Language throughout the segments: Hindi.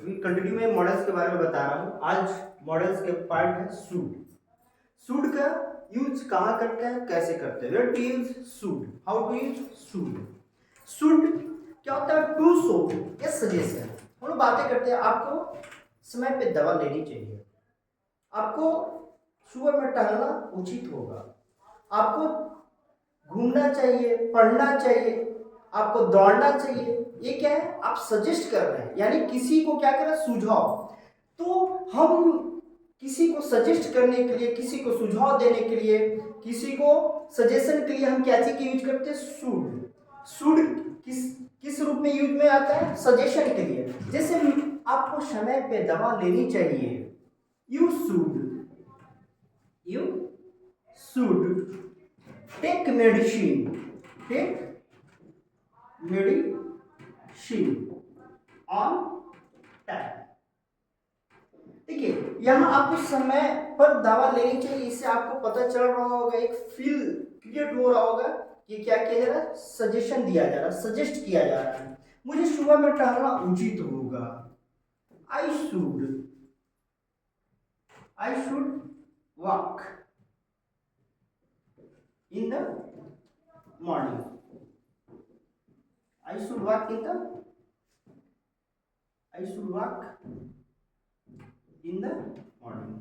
अभी कंटिन्यू में मॉडल्स के बारे में बता रहा हूँ। आज मॉडल्स के पार्ट है शुड। शुड का यूज कहाँ करते हैं, कैसे करते हैं? Where to use should, how to use should. Should क्या होता है? टू शो, ये सजेशन। हम लोग बातें करते हैं, आपको समय पे दवा लेनी चाहिए, आपको सुबह में टहलना उचित होगा, आपको घूमना चाहिए, पढ़ना चाहिए, आपको दौड़ना चाहिए। ये क्या है? आप सजेस्ट कर रहे हैं, यानी किसी को क्या कर रहे हैं? सुझाव। तो हम किसी को सजेस्ट करने के लिए, किसी को सुझाव देने के लिए, किसी को सजेशन के लिए हम क्या चीज यूज करते हैं? शुड। शुड किस किस रूप में यूज में आता है? सजेशन के लिए। जैसे आपको समय पे दवा लेनी चाहिए, you should, you should take medicine, take medicine on time. देखिए, यहाँ आपको समय पर दवा लेनी चाहिए, इससे आपको पता चल रहा होगा, एक फील क्रिएट हो रहा होगा कि क्या किया जा रहा है? सजेशन दिया जा रहा है, सजेस्ट किया जा रहा है। मुझे सुबह में टहलना उचित होगा, I should, I should walk in the morning, I should walk in the, I should walk in the morning.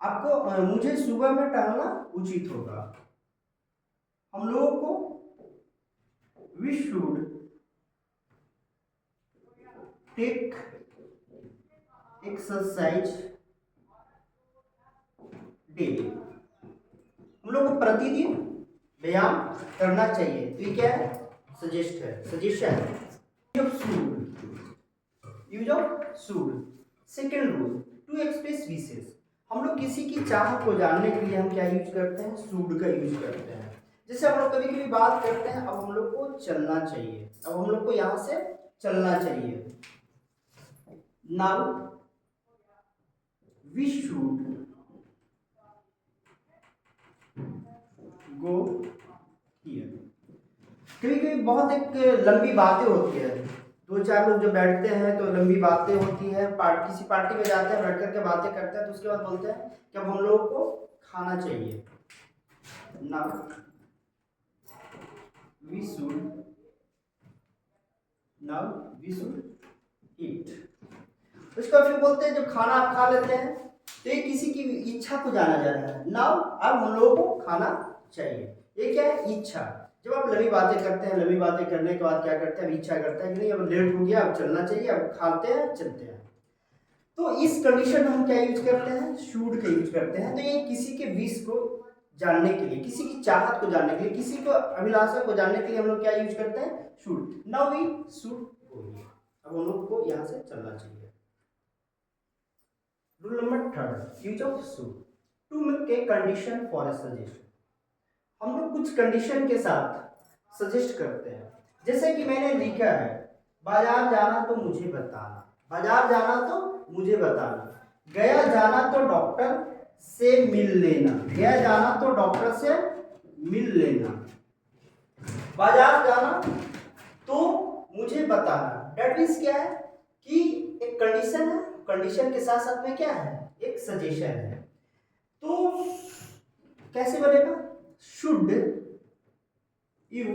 आपको मुझे सुबह में टहलना उचित होगा। हम लोगों को we should take exercise daily. हम लोग को प्रतिदिन व्यायाम करना चाहिए। तो ये क्या है? सजेस्ट है, सजेशन है। Use of should. Second rule, to express विशेष। हम लोग किसी की चाह को जानने के लिए हम क्या यूज करते हैं? शुड का यूज करते हैं। जैसे हम लोग कभी कभी बात करते हैं, अब हम लोग को चलना चाहिए, अब हम लोग को यहां से चलना चाहिए। Now we should go here. कभी कभी बहुत एक लंबी बातें होती है, दो चार लोग जो बैठते हैं तो लंबी बातें होती है, किसी पार्टी में जाते हैं, बैठ करके बातें करते हैं, तो उसके बाद बोलते हैं कि अब हम लोगों को खाना चाहिए। Now we should, now we should eat. उसका फिर बोलते हैं जब खाना आप खा लेते हैं तो ये किसी की इच्छा को जाना जा रहा है। नाउ अब हम लोगों को खाना चाहिए। ये क्या है? इच्छा। जब आप लंबी बातें करते हैं, लंबी बातें करने के बाद क्या करते हैं? अब इच्छा करता है कि नहीं, अब लेट हो गया, अब चलना चाहिए, अब खाते हैं, चलते हैं। तो इस कंडीशन में हम क्या यूज करते हैं? शुड का यूज करते हैं। तो ये किसी के विश को जानने के लिए, किसी की चाहत को जानने के लिए, किसी को अभिलाषा को जानने के लिए हम लोग क्या यूज करते हैं? Should. Now we should go here. अब हम लोग को यहाँ से चलना चाहिए। Rule number third, use of should to make a condition for a suggestion. हम लोग कुछ कंडीशन के साथ सजेस्ट करते हैं। जैसे कि मैंने लिखा है, बाजार जाना तो मुझे बताना, बाजार जाना तो मुझे बताना, गया जाना तो डॉक्टर से मिल लेना, गया जाना तो डॉक्टर से मिल लेना, बाजार जाना तो मुझे बताना। डेट मीन्स क्या है कि एक कंडीशन है, कंडीशन के साथ साथ में क्या है? एक सजेशन है। तो कैसे बनेगा? Should you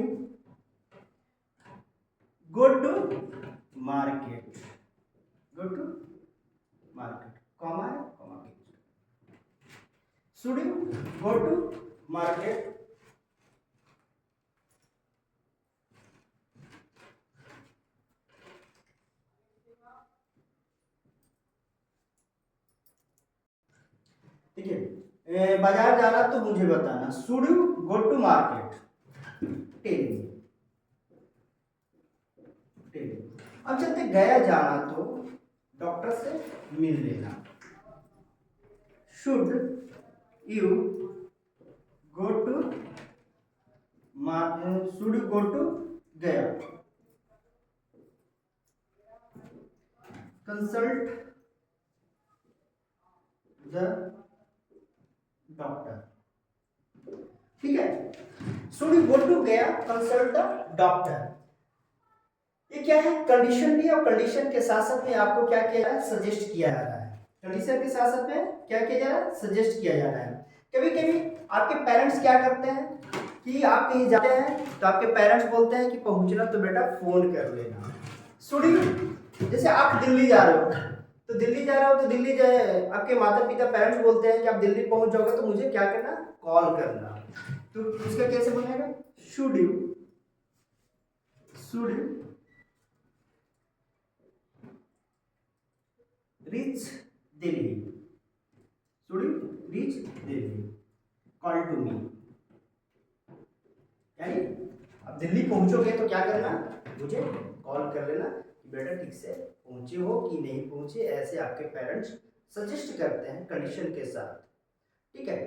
go to market, go to market, comma है, comma के should you go to market, ठीक है। बाजार जाना तो मुझे बताना, should you go to market, tell me, tell me. अब चलते गया जाना तो डॉक्टर से मिल लेना, should you go to should you go to गया, कंसल्ट द डॉक्टर। ठीक है, शुड यू गो टू गया, कंसल्ट द डॉक्टर। ये क्या है, कंडीशन भी है, और कंडीशन के साथ साथ में आपको क्या किया जा रहा है, सजेस्ट किया जा रहा है। कंडीशन के साथ साथ में क्या किया जा रहा है, सजेस्ट किया जा रहा है। कभी कभी आपके पेरेंट्स क्या करते हैं कि आप कहीं जाते हैं तो आपके पेरेंट्स बोलते हैं कि पहुंचना तो बेटा फोन कर लेना। सुनिए, जैसे आप दिल्ली जा रहे हो, तो दिल्ली जा रहे हो तो दिल्ली जाए, आपके माता पिता पेरेंट्स बोलते हैं कि आप दिल्ली पहुंच जाओगे तो मुझे क्या करना, कॉल करना। तो इसका कैसे बनेगा, should you, should you reach Delhi, should you reach Delhi, call to me. यानी अब दिल्ली पहुंचोगे तो क्या करना, मुझे कॉल कर लेना कि बेटा ठीक से पहुंचे हो कि नहीं पहुंचे, ऐसे आपके पेरेंट्स सजेस्ट करते हैं कंडीशन के साथ। ठीक है,